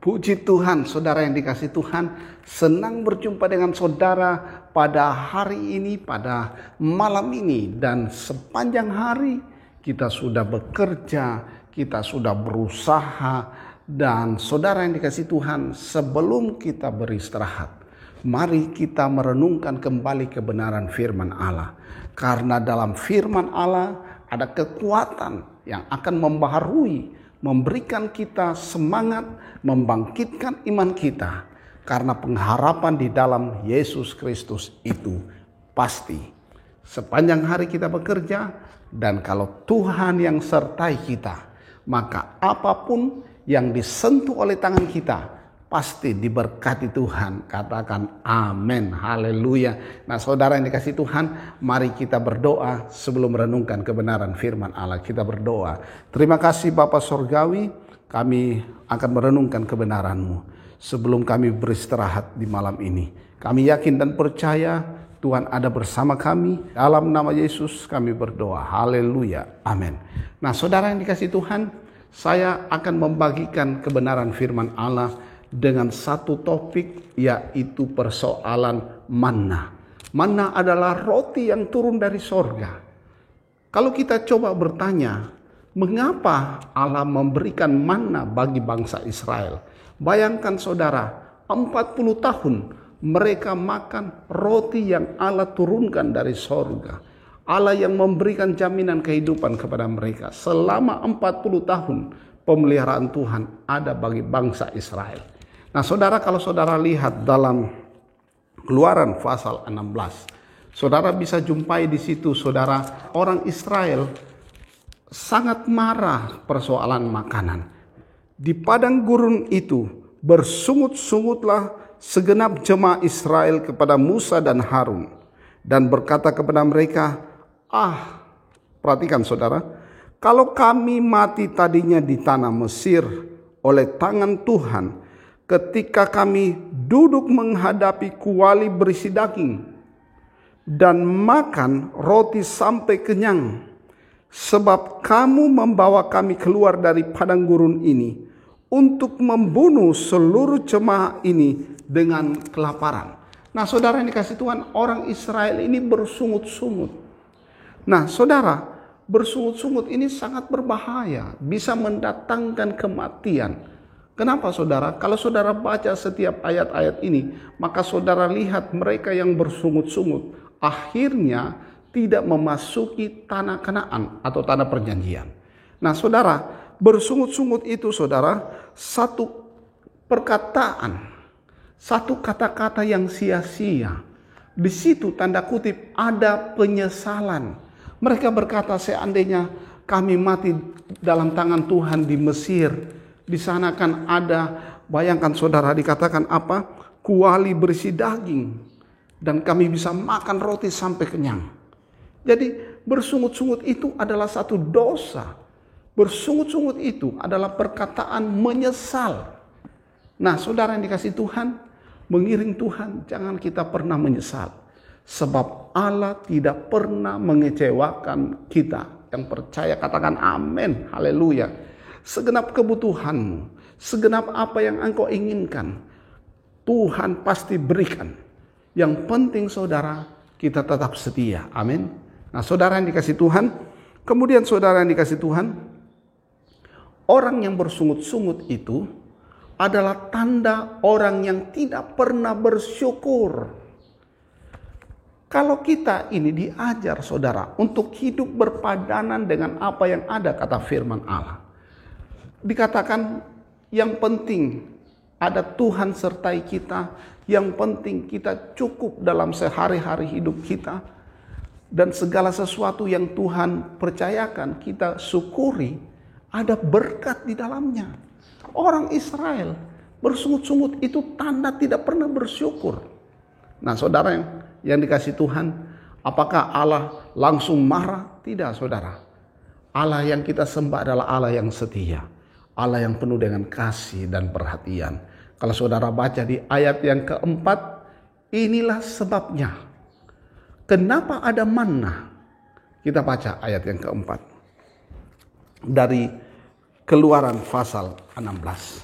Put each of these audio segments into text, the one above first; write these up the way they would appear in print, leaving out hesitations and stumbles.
Puji Tuhan, saudara yang dikasihi Tuhan, senang berjumpa dengan saudara pada hari ini, pada malam ini. Dan sepanjang hari kita sudah bekerja, kita sudah berusaha. Dan saudara yang dikasihi Tuhan, sebelum kita beristirahat, mari kita merenungkan kembali kebenaran firman Allah. Karena dalam firman Allah ada kekuatan yang akan membaharui, memberikan kita semangat, membangkitkan iman kita. Karena pengharapan di dalam Yesus Kristus itu pasti. Sepanjang hari kita bekerja, dan kalau Tuhan yang sertai kita, maka apapun yang disentuh oleh tangan kita pasti diberkati Tuhan. Katakan amin, haleluya. Nah saudara yang dikasihi Tuhan, mari kita berdoa sebelum merenungkan kebenaran firman Allah. Kita berdoa. Terima kasih Bapa Sorgawi, kami akan merenungkan kebenaran-Mu sebelum kami beristirahat di malam ini. Kami yakin dan percaya Tuhan ada bersama kami. Dalam nama Yesus kami berdoa, haleluya, amin. Nah saudara yang dikasihi Tuhan, saya akan membagikan kebenaran firman Allah dengan satu topik, yaitu persoalan manna. Manna adalah roti yang turun dari sorga. Kalau kita coba bertanya, mengapa Allah memberikan manna bagi bangsa Israel? Bayangkan saudara, 40 tahun mereka makan roti yang Allah turunkan dari sorga. Allah yang memberikan jaminan kehidupan kepada mereka. Selama 40 tahun pemeliharaan Tuhan ada bagi bangsa Israel. Nah saudara, kalau saudara lihat dalam Keluaran pasal 16, saudara bisa jumpai di situ saudara, orang Israel sangat marah persoalan makanan. Di padang gurun itu bersungut-sungutlah segenap jemaah Israel kepada Musa dan Harun dan berkata kepada mereka, perhatikan saudara, kalau kami mati tadinya di tanah Mesir oleh tangan Tuhan, ketika kami duduk menghadapi kuali berisi daging dan makan roti sampai kenyang, sebab kamu membawa kami keluar dari padang gurun ini untuk membunuh seluruh jemaah ini dengan kelaparan. Nah saudara yang dikasihi Tuhan, orang Israel ini bersungut-sungut. Nah saudara, bersungut-sungut ini sangat berbahaya, bisa mendatangkan kematian. Kenapa saudara? Kalau saudara baca setiap ayat-ayat ini, maka saudara lihat mereka yang bersungut-sungut akhirnya tidak memasuki tanah Kanaan atau tanah perjanjian. Nah saudara, bersungut-sungut itu saudara, satu perkataan, satu kata-kata yang sia-sia. Di situ tanda kutip ada penyesalan. Mereka berkata, seandainya kami mati dalam tangan Tuhan di Mesir, di sana kan ada, bayangkan saudara, dikatakan apa? Kuali berisi daging. Dan kami bisa makan roti sampai kenyang. Jadi bersungut-sungut itu adalah satu dosa. Bersungut-sungut itu adalah perkataan menyesal. Nah saudara yang dikasihi Tuhan, mengiring Tuhan, jangan kita pernah menyesal. Sebab Allah tidak pernah mengecewakan kita. Yang percaya katakan amin, haleluya. Segenap kebutuhanmu, segenap apa yang engkau inginkan, Tuhan pasti berikan. Yang penting saudara, kita tetap setia. Amin. Nah saudara yang dikasihi Tuhan, kemudian saudara yang dikasihi Tuhan, orang yang bersungut-sungut itu adalah tanda orang yang tidak pernah bersyukur. Kalau kita ini diajar saudara untuk hidup berpadanan dengan apa yang ada, kata firman Allah. Dikatakan yang penting ada Tuhan sertai kita, yang penting kita cukup dalam sehari-hari hidup kita, dan segala sesuatu yang Tuhan percayakan kita syukuri, ada berkat di dalamnya. Orang Israel bersungut-sungut itu tanda tidak pernah bersyukur. Nah saudara yang dikasihi Tuhan, apakah Allah langsung marah? Tidak saudara. Allah yang kita sembah adalah Allah yang setia. Allah yang penuh dengan kasih dan perhatian. Kalau saudara baca di ayat yang keempat, inilah sebabnya. Kenapa ada manna? Kita baca ayat yang keempat. Dari Keluaran pasal 16.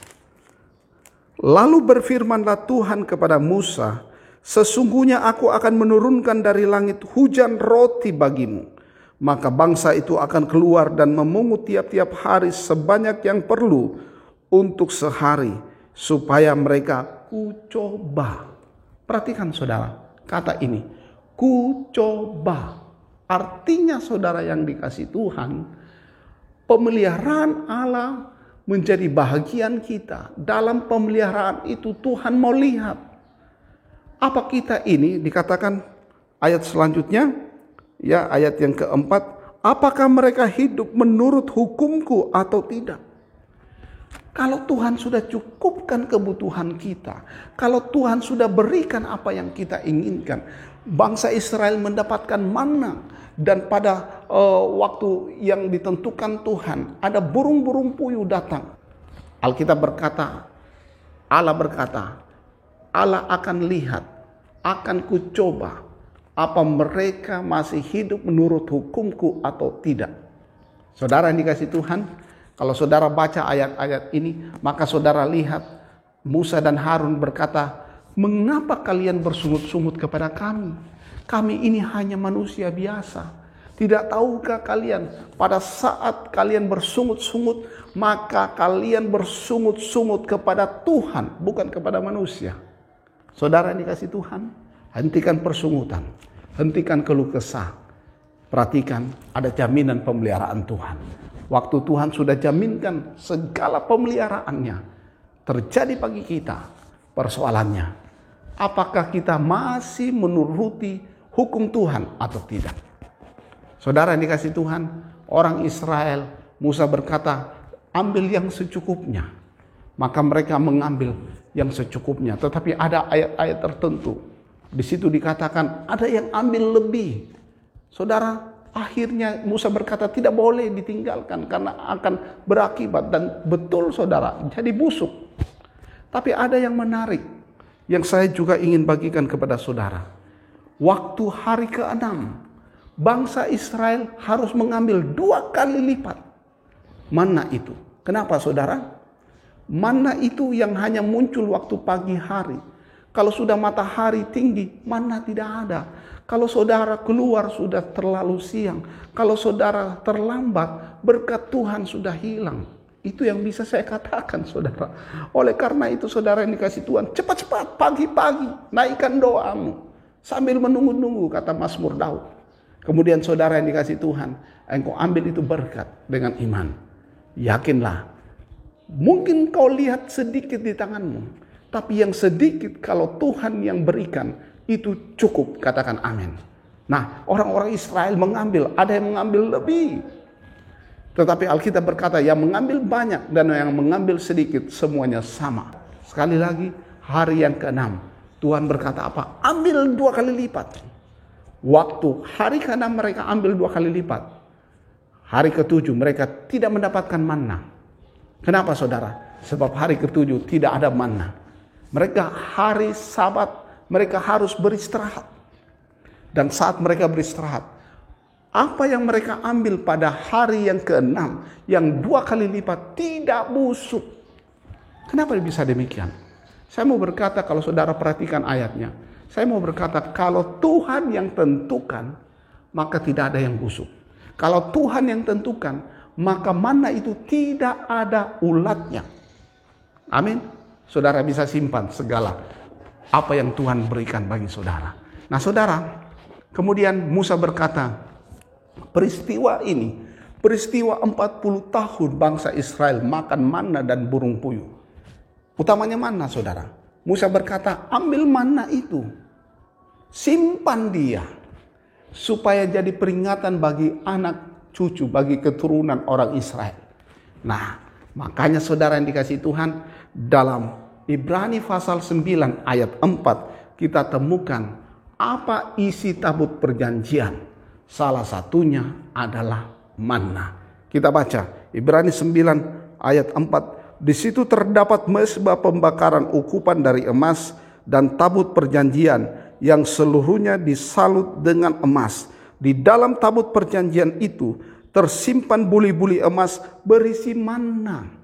Lalu berfirmanlah Tuhan kepada Musa, sesungguhnya aku akan menurunkan dari langit hujan roti bagimu. Maka bangsa itu akan keluar dan memungut tiap-tiap hari sebanyak yang perlu untuk sehari, supaya mereka kucoba. Perhatikan saudara, kata ini, kucoba. Artinya saudara yang dikasih Tuhan, pemeliharaan Allah menjadi bahagian kita. Dalam pemeliharaan itu Tuhan mau lihat apa kita ini. Dikatakan ayat selanjutnya, ya, ayat yang keempat, apakah mereka hidup menurut hukumku atau tidak? Kalau Tuhan sudah cukupkan kebutuhan kita, kalau Tuhan sudah berikan apa yang kita inginkan, bangsa Israel mendapatkan manna, dan pada waktu yang ditentukan Tuhan, ada burung-burung puyuh datang. Alkitab berkata, Allah akan lihat, akan kucoba apa mereka masih hidup menurut hukumku atau tidak. Saudara yang dikasih Tuhan, kalau saudara baca ayat-ayat ini, maka saudara lihat Musa dan Harun berkata, mengapa kalian bersungut-sungut kepada kami? Kami ini hanya manusia biasa. Tidak tahukah kalian pada saat kalian bersungut-sungut, maka kalian bersungut-sungut kepada Tuhan, bukan kepada manusia. Saudara yang dikasih Tuhan, hentikan persungutan, hentikan keluh kesah. Perhatikan, ada jaminan pemeliharaan Tuhan. Waktu Tuhan sudah jaminkan segala pemeliharaannya terjadi bagi kita. Persoalannya, apakah kita masih menuruti hukum Tuhan atau tidak? Saudara yang dikasih Tuhan, orang Israel, Musa berkata, ambil yang secukupnya. Maka mereka mengambil yang secukupnya. Tetapi ada ayat-ayat tertentu. Di situ dikatakan ada yang ambil lebih. Saudara, akhirnya Musa berkata tidak boleh ditinggalkan karena akan berakibat. Dan betul saudara, jadi busuk. Tapi ada yang menarik yang saya juga ingin bagikan kepada saudara. Waktu hari ke-6, bangsa Israel harus mengambil 2 kali lipat manna itu. Kenapa saudara? Manna itu yang hanya muncul waktu pagi hari. Kalau sudah matahari tinggi, manna tidak ada. Kalau saudara keluar sudah terlalu siang. Kalau saudara terlambat, berkat Tuhan sudah hilang. Itu yang bisa saya katakan saudara. Oleh karena itu saudara yang dikasih Tuhan, cepat-cepat pagi-pagi naikkan doamu. Sambil menunggu-nunggu, kata Mazmur Daud. Kemudian saudara yang dikasih Tuhan, engkau ambil itu berkat dengan iman. Yakinlah, mungkin kau lihat sedikit di tanganmu. Tapi yang sedikit kalau Tuhan yang berikan, itu cukup, katakan amin. Nah, orang-orang Israel mengambil, ada yang mengambil lebih. Tetapi Alkitab berkata, yang mengambil banyak dan yang mengambil sedikit, semuanya sama. Sekali lagi, hari yang ke-6, Tuhan berkata apa? Ambil 2 kali lipat. Waktu hari ke-6 mereka ambil 2 kali lipat. Hari ke-7 mereka tidak mendapatkan manna. Kenapa saudara? Sebab hari ke-7 tidak ada manna. Mereka hari Sabat, mereka harus beristirahat. Dan saat mereka beristirahat, apa yang mereka ambil pada hari yang ke-6, yang 2 kali lipat, tidak busuk. Kenapa bisa demikian? Saya mau berkata, kalau saudara perhatikan ayatnya, saya mau berkata, kalau Tuhan yang tentukan, maka tidak ada yang busuk. Kalau Tuhan yang tentukan, maka manna itu tidak ada ulatnya. Amin. Saudara bisa simpan segala apa yang Tuhan berikan bagi saudara. Nah saudara, kemudian Musa berkata, peristiwa ini, peristiwa 40 tahun bangsa Israel makan manna dan burung puyuh. Utamanya manna saudara. Musa berkata, ambil manna itu, simpan dia, supaya jadi peringatan bagi anak cucu, bagi keturunan orang Israel. Nah, makanya saudara yang dikasih Tuhan, dalam Ibrani pasal 9 ayat 4 kita temukan apa isi tabut perjanjian. Salah satunya adalah manna. Kita baca Ibrani 9 ayat 4. Di situ terdapat mezbah pembakaran ukupan dari emas dan tabut perjanjian yang seluruhnya disalut dengan emas. Di dalam tabut perjanjian itu tersimpan buli-buli emas berisi manna.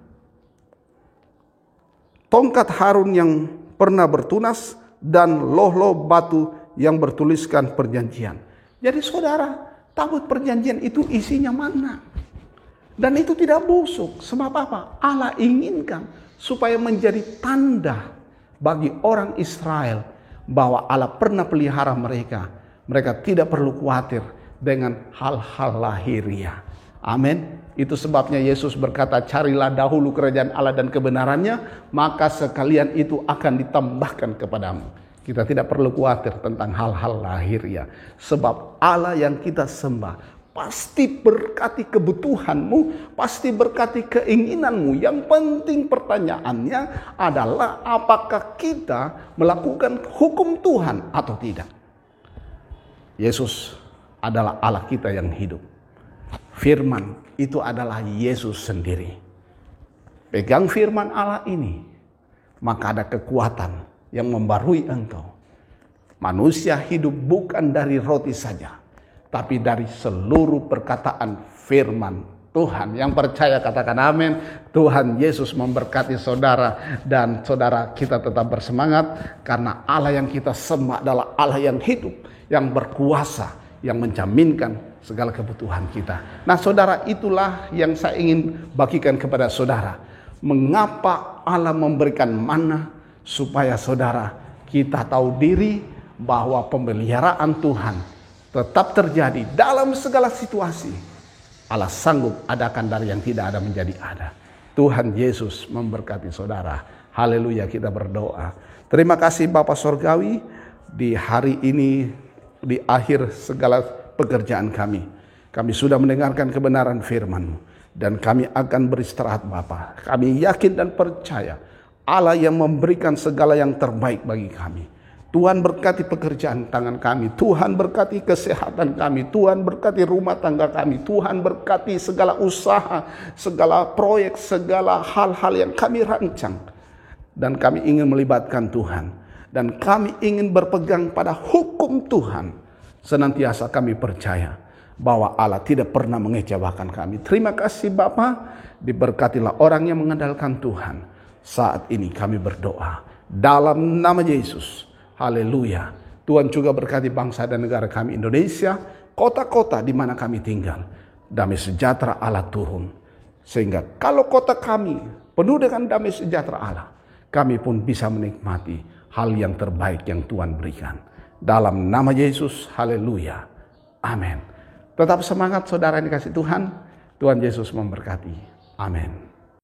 tongkat Harun yang pernah bertunas, dan loh-loh batu yang bertuliskan perjanjian. Jadi saudara, tabut perjanjian itu isinya mana? Dan itu tidak busuk. Sebab apa? Allah inginkan supaya menjadi tanda bagi orang Israel bahwa Allah pernah pelihara mereka. Mereka tidak perlu khawatir dengan hal-hal lahiriah. Amin. Itu sebabnya Yesus berkata, carilah dahulu kerajaan Allah dan kebenarannya, maka sekalian itu akan ditambahkan kepadamu. Kita tidak perlu khawatir tentang hal-hal lahiriah. Sebab Allah yang kita sembah pasti berkati kebutuhanmu, pasti berkati keinginanmu. Yang penting pertanyaannya adalah apakah kita melakukan hukum Tuhan atau tidak. Yesus adalah Allah kita yang hidup. Firman itu adalah Yesus sendiri. Pegang firman Allah ini, maka ada kekuatan yang membarui engkau. Manusia hidup bukan dari roti saja, tapi dari seluruh perkataan firman Tuhan. Yang percaya katakan amin. Tuhan Yesus memberkati saudara, dan saudara kita tetap bersemangat karena Allah yang kita sembah adalah Allah yang hidup, yang berkuasa, yang menjaminkan segala kebutuhan kita. Nah saudara, itulah yang saya ingin bagikan kepada saudara. Mengapa Allah memberikan mana? Supaya saudara kita tahu diri bahwa pemeliharaan Tuhan tetap terjadi dalam segala situasi. Allah sanggup adakan dari yang tidak ada menjadi ada. Tuhan Yesus memberkati saudara. Haleluya, kita berdoa. Terima kasih Bapa Sorgawi, di hari ini, di akhir segala pekerjaan kami sudah mendengarkan kebenaran firman-Mu, dan kami akan beristirahat Bapa. Kami yakin dan percaya Allah yang memberikan segala yang terbaik bagi kami. Tuhan berkati pekerjaan tangan kami, Tuhan berkati kesehatan kami, Tuhan berkati rumah tangga kami, Tuhan berkati segala usaha, segala proyek, segala hal-hal yang kami rancang. Dan kami ingin melibatkan Tuhan, dan kami ingin berpegang pada hukum Tuhan. Senantiasa kami percaya bahwa Allah tidak pernah mengecewakan kami. Terima kasih Bapa, diberkatilah orang yang mengandalkan Tuhan. Saat ini kami berdoa dalam nama Yesus. Haleluya. Tuhan juga berkati bangsa dan negara kami Indonesia, kota-kota di mana kami tinggal. Damai sejahtera Allah turun. Sehingga kalau kota kami penuh dengan damai sejahtera Allah, kami pun bisa menikmati hal yang terbaik yang Tuhan berikan. Dalam nama Yesus, haleluya. Amin. Tetap semangat saudara yang dikasih Tuhan. Tuhan Yesus memberkati. Amin.